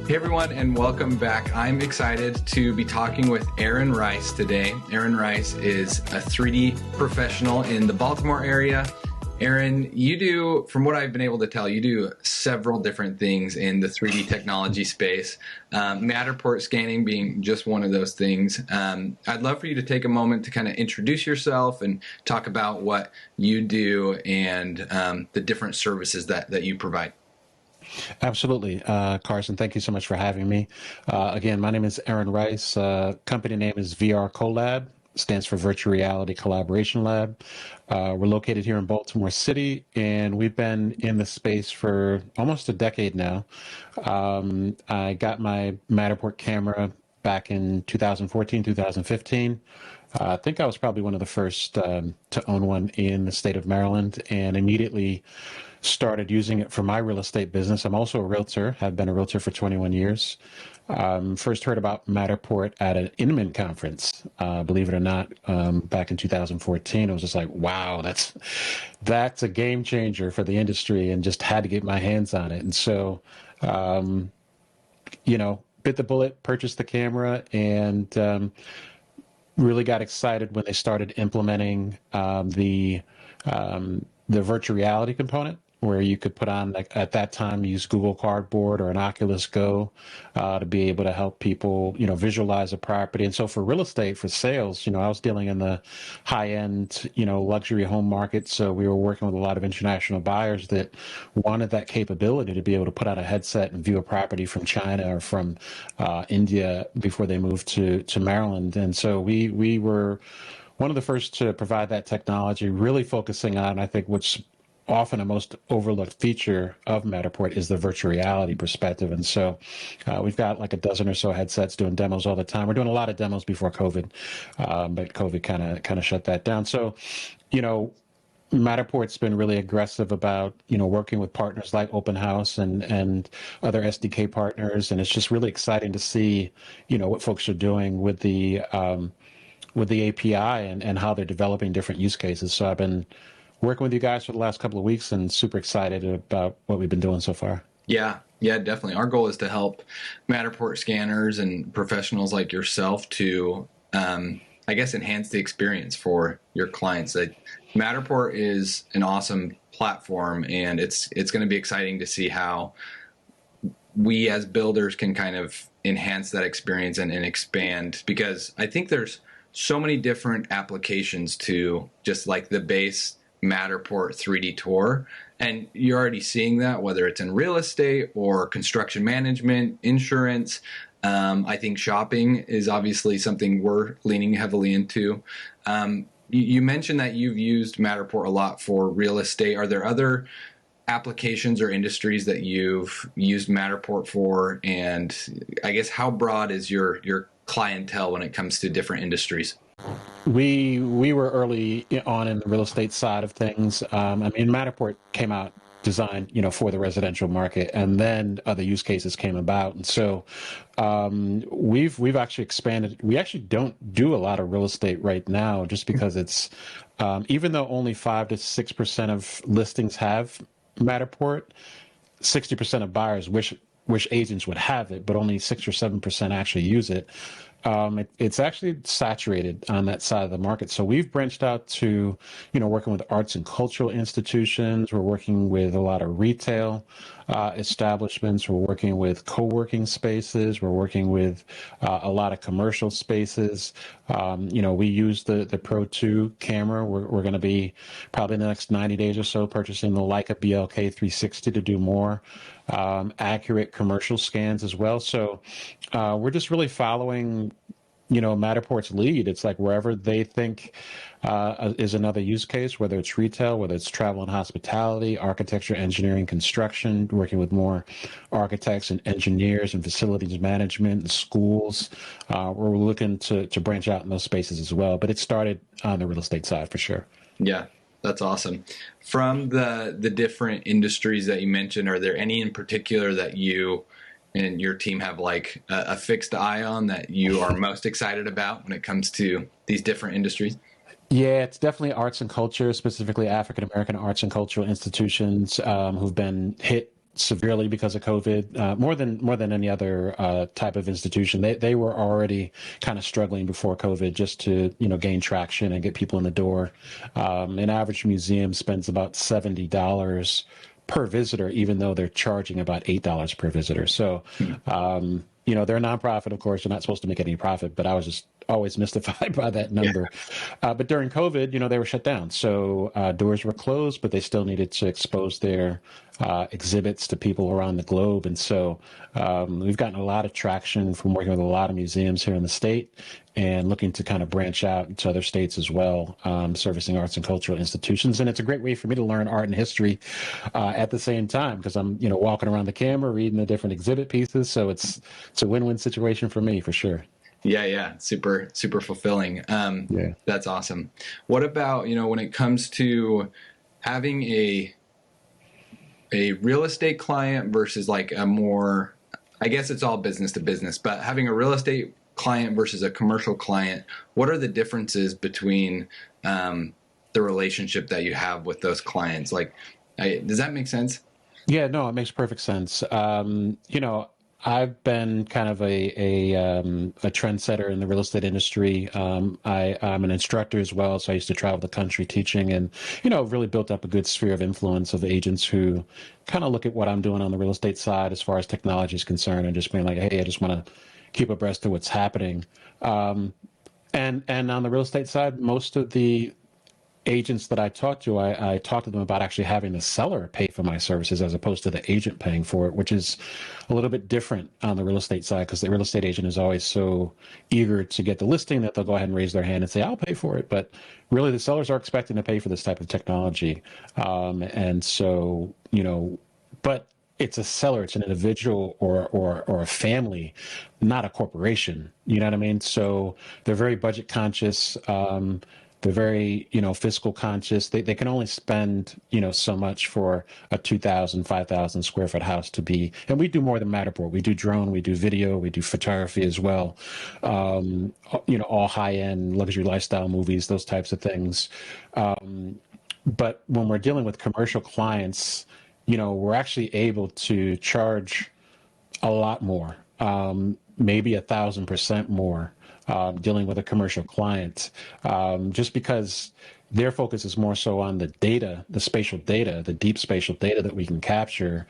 Hey everyone, and welcome back. I'm excited to be talking with Aaron Rice today. Aaron Rice is a 3D professional in the Baltimore area. Aaron, you do, from what I've been able to tell, you do several different things in the 3D technology space, Matterport scanning being just one of those things. I'd love for you to take a moment to kind of introduce yourself and talk about what you do and the different services that you provide. Absolutely. Carson, thank you so much for having me. Again, my name is Aaron Rice. Company name is VRCOLAB, stands for Virtual Reality Collaboration Lab. We're located here in Baltimore City, and we've been in the space for almost a decade now. I got my Matterport camera back in 2014, 2015. I think I was probably one of the first to own one in the state of Maryland, and immediately started using it for my real estate business. I'm also a realtor, have been a realtor for 21 years. First heard about Matterport at an Inman conference, believe it or not, back in 2014. I was just like, wow, that's a game changer for the industry, and just had to get my hands on it. And so, bit the bullet, purchased the camera, and really got excited when they started implementing the virtual reality component, where you could put on, like, at that time, use Google Cardboard or an Oculus Go to be able to help people, visualize a property. And so for real estate, for sales, I was dealing in the high end, luxury home market. So we were working with a lot of international buyers that wanted that capability to be able to put on a headset and view a property from China or from India before they moved to Maryland. And so we were one of the first to provide that technology, really focusing on, I think, what's often a most overlooked feature of Matterport is the virtual reality perspective. And so we've got like a dozen or so headsets doing demos all the time. We're doing a lot of demos before COVID, but COVID kind of shut that down. So, Matterport's been really aggressive about, working with partners like Openhaus and other SDK partners. And it's just really exciting to see, what folks are doing with the API and how they're developing different use cases. So I've been working with you guys for the last couple of weeks and super excited about what we've been doing so far. Yeah, definitely. Our goal is to help Matterport scanners and professionals like yourself to, enhance the experience for your clients. Matterport is an awesome platform, and it's going to be exciting to see how we as builders can kind of enhance that experience and expand, because I think there's so many different applications to just like the base Matterport 3D tour. And you're already seeing that, whether it's in real estate or construction management, insurance. I think shopping is obviously something we're leaning heavily into. You mentioned that you've used Matterport a lot for real estate. Are there other applications or industries that you've used Matterport for? And I guess how broad is your clientele when it comes to different industries? We were early on in the real estate side of things. Matterport came out designed, for the residential market, and then other use cases came about. And so we've actually expanded. We actually don't do a lot of real estate right now, just because it's even though only 5 to 6% of listings have Matterport, 60% of buyers wish agents would have it, but only 6 or 7% actually use it. It's actually saturated on that side of the market. So we've branched out to, working with arts and cultural institutions. We're working with a lot of retail establishments. We're working with co-working spaces. We're working with a lot of commercial spaces. We use the Pro 2 camera. We're going to be probably in the next 90 days or so purchasing the Leica BLK 360 to do more accurate commercial scans as well. So we're just really following, Matterport's lead. It's like wherever they think is another use case, whether it's retail, whether it's travel and hospitality, architecture, engineering, construction, working with more architects and engineers and facilities management and schools. We're looking to branch out in those spaces as well. But it started on the real estate side for sure. Yeah. That's awesome. From the different industries that you mentioned, are there any in particular that you and your team have like a fixed eye on that you are most excited about when it comes to these different industries? Yeah, it's definitely arts and culture, specifically African American arts and cultural institutions who've been hit severely because of COVID, more than any other type of institution. They were already kind of struggling before COVID just to gain traction and get people in the door. An average museum spends about $70 per visitor, even though they're charging about $8 per visitor. So, they're a nonprofit, of course. You're not supposed to make any profit, but I was just always mystified by that number. But during COVID, they were shut down. So doors were closed, but they still needed to expose their exhibits to people around the globe. And so we've gotten a lot of traction from working with a lot of museums here in the state and looking to kind of branch out into other states as well, servicing arts and cultural institutions. And it's a great way for me to learn art and history at the same time, because I'm, walking around the camera, reading the different exhibit pieces. So it's a win-win situation for me, for sure. Yeah. Super fulfilling. That's awesome. What about, when it comes to having a real estate client versus like a more, I guess it's all business to business, but having a real estate client versus a commercial client, what are the differences between the relationship that you have with those clients? Like, does that make sense? Yeah, no, it makes perfect sense. I've been kind of a trendsetter in the real estate industry. I'm an instructor as well, so I used to travel the country teaching, and really built up a good sphere of influence of agents who kind of look at what I'm doing on the real estate side as far as technology is concerned, and just being like, hey, I just want to keep abreast of what's happening. And on the real estate side, most of the agents that I talk to, I talk to them about actually having the seller pay for my services as opposed to the agent paying for it, which is a little bit different on the real estate side, because the real estate agent is always so eager to get the listing that they'll go ahead and raise their hand and say, I'll pay for it. But really, the sellers are expecting to pay for this type of technology. And so, but it's a seller, it's an individual or a family, not a corporation. You know what I mean? So they're very budget conscious. They're very, fiscal conscious. They can only spend, so much for a 2,000, 5,000 square foot house to be. And we do more than Matterport. We do drone, we do video, we do photography as well. All high end luxury lifestyle movies, those types of things. But when we're dealing with commercial clients, we're actually able to charge a lot more, maybe 1,000% more. Dealing with a commercial client, just because their focus is more so on the data, the spatial data, the deep spatial data that we can capture,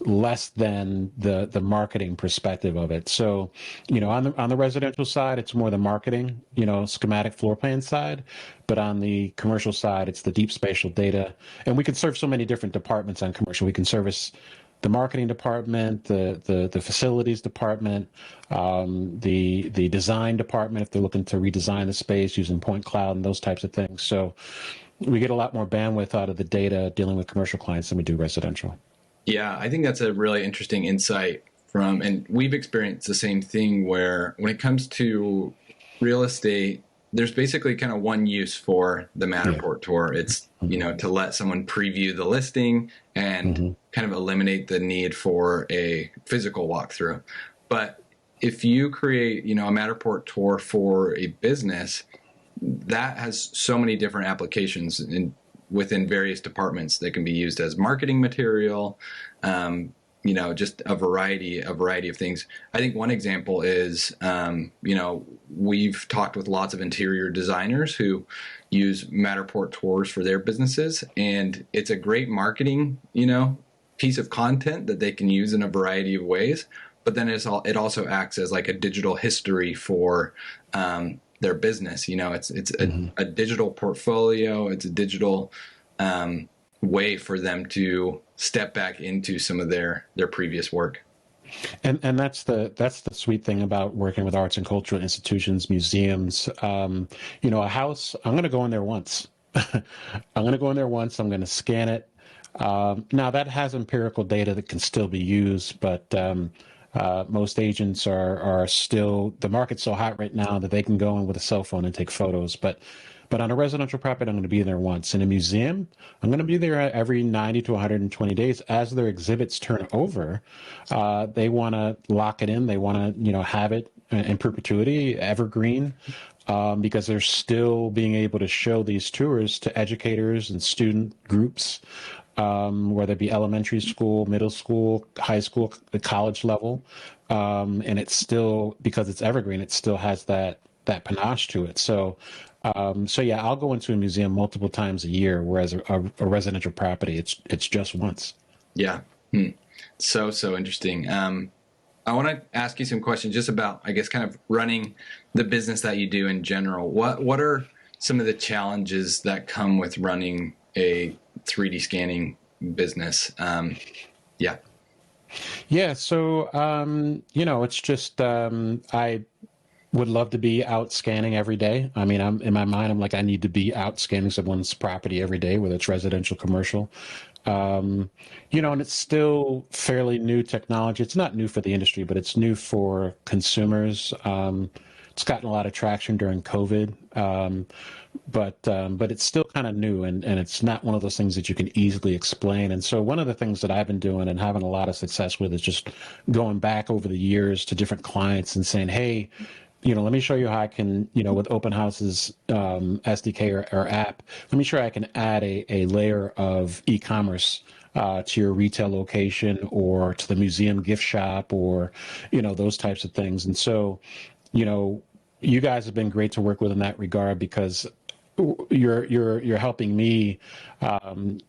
less than the marketing perspective of it. So, on the residential side, it's more the marketing, schematic floor plan side, but on the commercial side, it's the deep spatial data. And we can serve so many different departments on commercial. We can service the marketing department, the facilities department, the design department if they're looking to redesign the space using point cloud and those types of things. So we get a lot more bandwidth out of the data dealing with commercial clients than we do residential. Yeah, I think that's a really interesting insight and we've experienced the same thing where when it comes to real estate, there's basically kind of one use for the Matterport tour. It's, to let someone preview the listing and kind of eliminate the need for a physical walkthrough. But if you create, a Matterport tour for a business, that has so many different applications within various departments that can be used as marketing material, just a variety of things. I think one example is, we've talked with lots of interior designers who use Matterport tours for their businesses, and it's a great marketing, piece of content that they can use in a variety of ways. But then it also acts as like a digital history for their business. It's a digital portfolio. It's a digital way for them to step back into some of their previous work. And that's the sweet thing about working with arts and cultural institutions, museums. A house, I'm going to go in there once. I'm going to scan it. Now that has empirical data that can still be used, but most agents are still, the market's so hot right now that they can go in with a cell phone and take photos. But on a residential property, I'm going to be there once. In a museum, I'm going to be there every 90 to 120 days. As their exhibits turn over, they want to lock it in. They want to, have it in perpetuity, evergreen, because they're still being able to show these tours to educators and student groups whether it be elementary school, middle school, high school, the college level. And it's still, because it's evergreen, it still has that panache to it. So, yeah, I'll go into a museum multiple times a year, whereas a residential property, it's just once. Yeah. So interesting. I want to ask you some questions just about, I guess, kind of running the business that you do in general. What are some of the challenges that come with running a 3D scanning business? Yeah. Yeah. So, it's just, I would love to be out scanning every day. I mean, in my mind, I'm like, I need to be out scanning someone's property every day, whether it's residential, commercial. And it's still fairly new technology. It's not new for the industry, but it's new for consumers. It's gotten a lot of traction during COVID, but it's still kind of new, and it's not one of those things that you can easily explain. And so one of the things that I've been doing and having a lot of success with is just going back over the years to different clients and saying, hey, let me show you how I can, with Openhaus's SDK or app, let me show you I can add a layer of e-commerce to your retail location or to the museum gift shop or, those types of things. And so, you guys have been great to work with in that regard, because you're helping me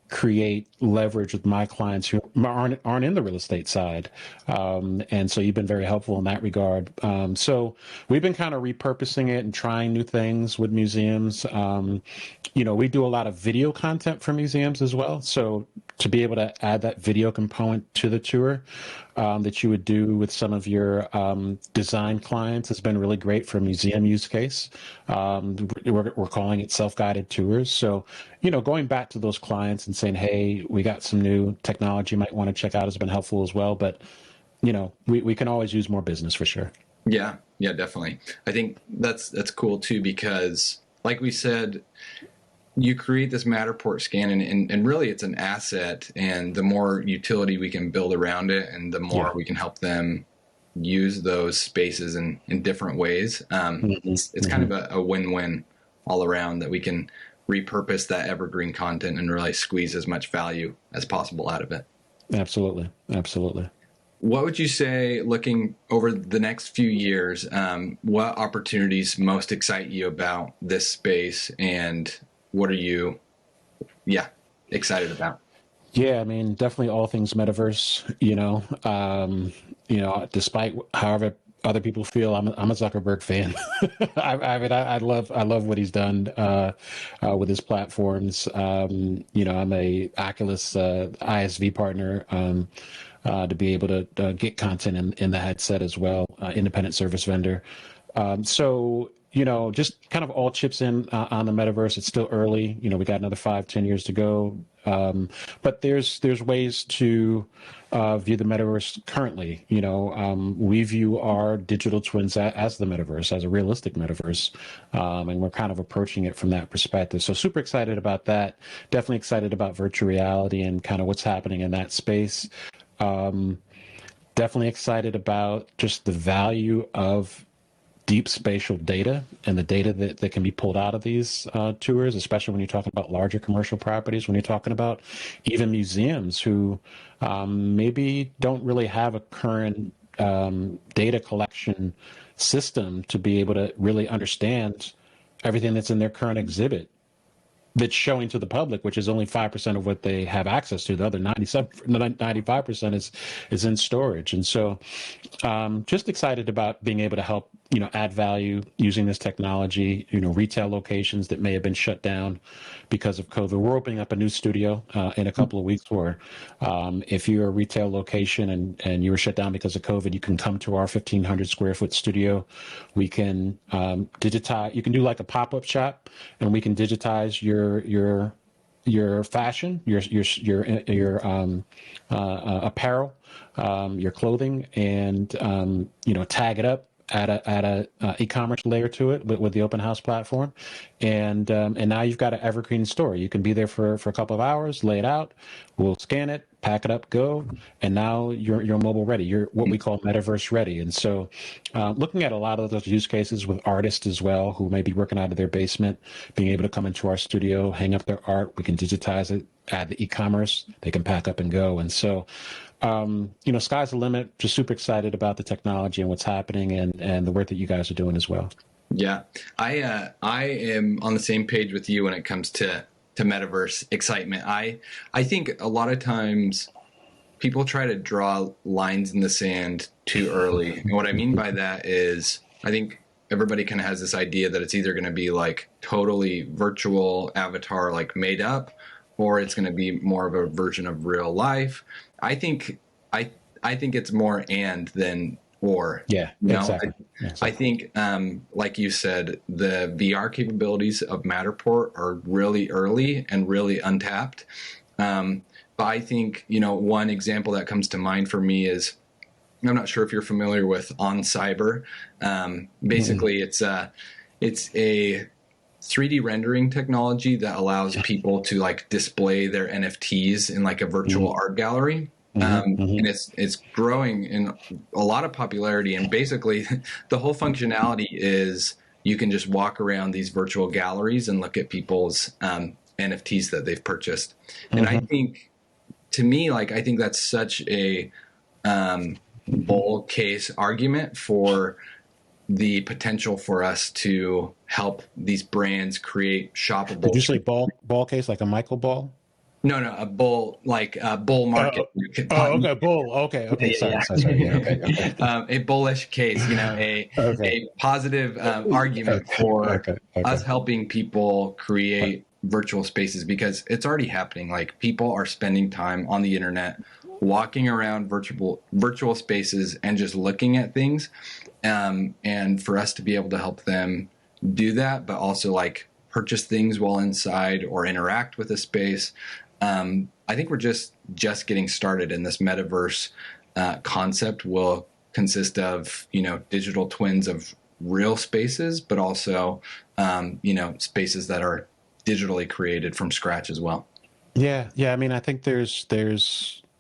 create leverage with my clients who aren't in the real estate side, and so you've been very helpful in that regard. So we've been kind of repurposing it and trying new things with museums. We do a lot of video content for museums as well. So to be able to add that video component to the tour that you would do with some of your design clients has been really great for a museum use case. We're calling it self-guided tours. So, going back to those clients and saying, hey, we got some new technology you might want to check out has been helpful as well. But, we can always use more business for sure. Yeah, definitely. I think that's cool too, because like we said, you create this Matterport scan and really it's an asset, and the more utility we can build around it and the more we can help them use those spaces in different ways. It's kind of a win-win all around, that we can repurpose that evergreen content and really squeeze as much value as possible out of it. Absolutely. What would you say, looking over the next few years, what opportunities most excite you about this space, and what are you, excited about? Yeah, I mean, definitely all things Metaverse, despite however other people feel, I'm a Zuckerberg fan. I love what he's done with his platforms. I'm a Oculus ISV partner to be able to get content in the headset as well, independent service vendor. So just kind of all chips in on the Metaverse. It's still early. We got another 5-10 years to go. But there's ways to view the Metaverse currently. We view our digital twins as the Metaverse, as a realistic Metaverse. And we're kind of approaching it from that perspective. So super excited about that. Definitely excited about virtual reality and kind of what's happening in that space. Definitely excited about just the value of deep spatial data and the data that can be pulled out of these tours, especially when you're talking about larger commercial properties, when you're talking about even museums who maybe don't really have a current data collection system to be able to really understand everything that's in their current exhibit that's showing to the public, which is only 5% of what they have access to. The other 95% is in storage. And so just excited about being able to help, add value using this technology, retail locations that may have been shut down because of COVID. We're opening up a new studio in a couple of weeks where if you're a retail location and you were shut down because of COVID, you can come to our 1,500 square foot studio. We can digitize, you can do like a pop-up shop, and we can digitize your fashion, your apparel, your clothing, and tag it up, add a e-commerce layer to it with the Open House platform, and now you've got an evergreen store. You can be there for a couple of hours, lay it out, we'll scan it, pack it up, go, and now you're mobile ready. You're what we call metaverse ready. And so, looking at a lot of those use cases with artists as well, who may be working out of their basement, being able to come into our studio, hang up their art, we can digitize it, add the e-commerce, they can pack up and go. And so, sky's the limit. Just super excited about the technology and what's happening, and the work that you guys are doing as well. Yeah, I am on the same page with you when it comes to metaverse excitement. I think a lot of times people try to draw lines in the sand too early. And what I mean by that is I think everybody kind of has this idea that it's either going to be like totally virtual avatar, like made up, or it's going to be more of a version of real life. I think it's more and than or. Yeah, exactly. I think, like you said, the VR capabilities of Matterport are really early and really untapped. But I think, one example that comes to mind for me is, I'm not sure if you're familiar with On Cyber. Basically, it's a 3D rendering technology that allows people to like display their NFTs in like a virtual art gallery. And it's growing in a lot of popularity. And basically, the whole functionality is you can just walk around these virtual galleries and look at people's NFTs that they've purchased. And I think, to me, I think that's such a bull case argument for the potential for us to help these brands create shoppable. Did you say ball case, like a Michael ball? No, a bull, like a bull market. Okay, bull. Okay. Sorry. Yeah, okay. A bullish case, a positive argument for us helping people create virtual spaces, because it's already happening. Like, people are spending time on the internet, walking around virtual spaces and just looking at things. And for us to be able to help them do that, but also like purchase things while inside or interact with a space. I think we're just getting started, and this metaverse concept will consist of, digital twins of real spaces, but also, spaces that are digitally created from scratch as well. Yeah. I mean, I think there's the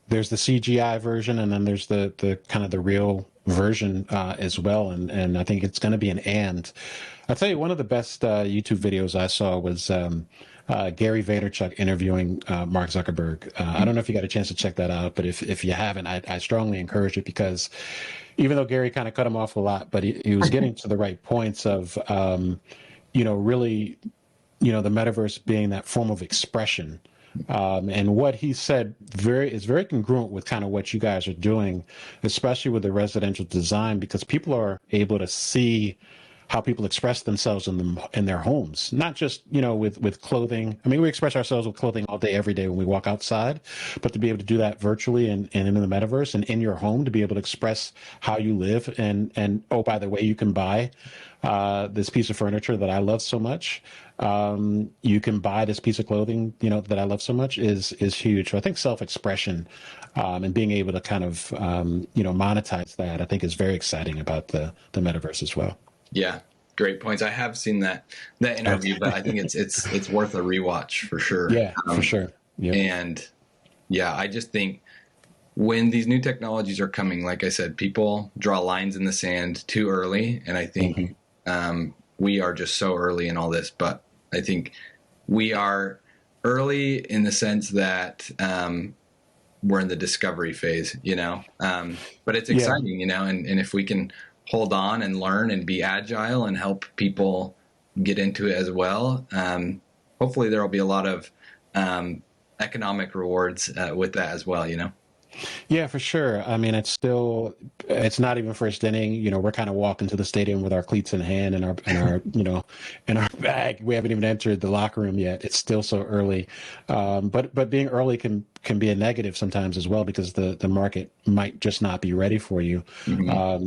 CGI version, and then there's the kind of the real version as well. And I think it's going to be an and. I'll tell you, one of the best YouTube videos I saw was Gary Vaynerchuk interviewing Mark Zuckerberg. I don't know if you got a chance to check that out, but if you haven't, I strongly encourage it, because even though Gary kind of cut him off a lot, but he was getting to the right points of, really, the metaverse being that form of expression. And what he said is very congruent with kind of what you guys are doing, especially with the residential design, because people are able to see how people express themselves in their homes, not just, with clothing. I mean, we express ourselves with clothing all day, every day when we walk outside, but to be able to do that virtually and in the metaverse and in your home, to be able to express how you live. And oh, by the way, you can buy this piece of furniture that I love so much. You can buy this piece of clothing, that I love so much is huge. So I think self-expression and being able to kind of, monetize that, I think is very exciting about the metaverse as well. Yeah, great points. I have seen that interview, but I think it's worth a rewatch for sure. Yeah, for sure. Yeah. And yeah, I just think when these new technologies are coming, like I said, people draw lines in the sand too early, and I think we are just so early in all this. But I think we are early in the sense that we're in the discovery phase, but it's exciting, and if we can hold on and learn and be agile and help people get into it as well, hopefully there will be a lot of economic rewards with that as well, Yeah, for sure. I mean, it's not even first inning. We're kind of walking to the stadium with our cleats in hand and our in our bag. We haven't even entered the locker room yet. It's still so early. But being early can be a negative sometimes as well, because the market might just not be ready for you.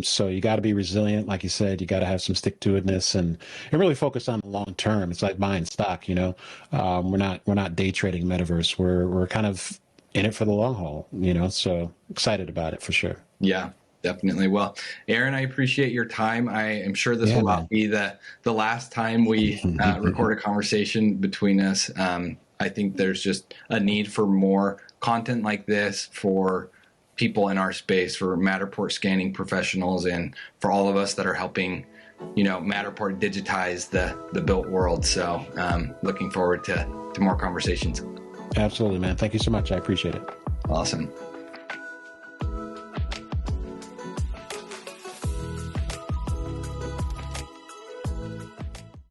So you got to be resilient. Like you said, you got to have some stick-to-itness and really focus on the long term. It's like buying stock, we're not day trading metaverse. We're kind of in it for the long haul, so excited about it for sure. Yeah, definitely. Well, Aaron, I appreciate your time. I am sure this will not be the last time we record a conversation between us. I think there's just a need for more content like this for people in our space, for Matterport scanning professionals, and for all of us that are helping, Matterport digitize the built world. So looking forward to more conversations. Absolutely, man. Thank you so much. I appreciate it. Awesome.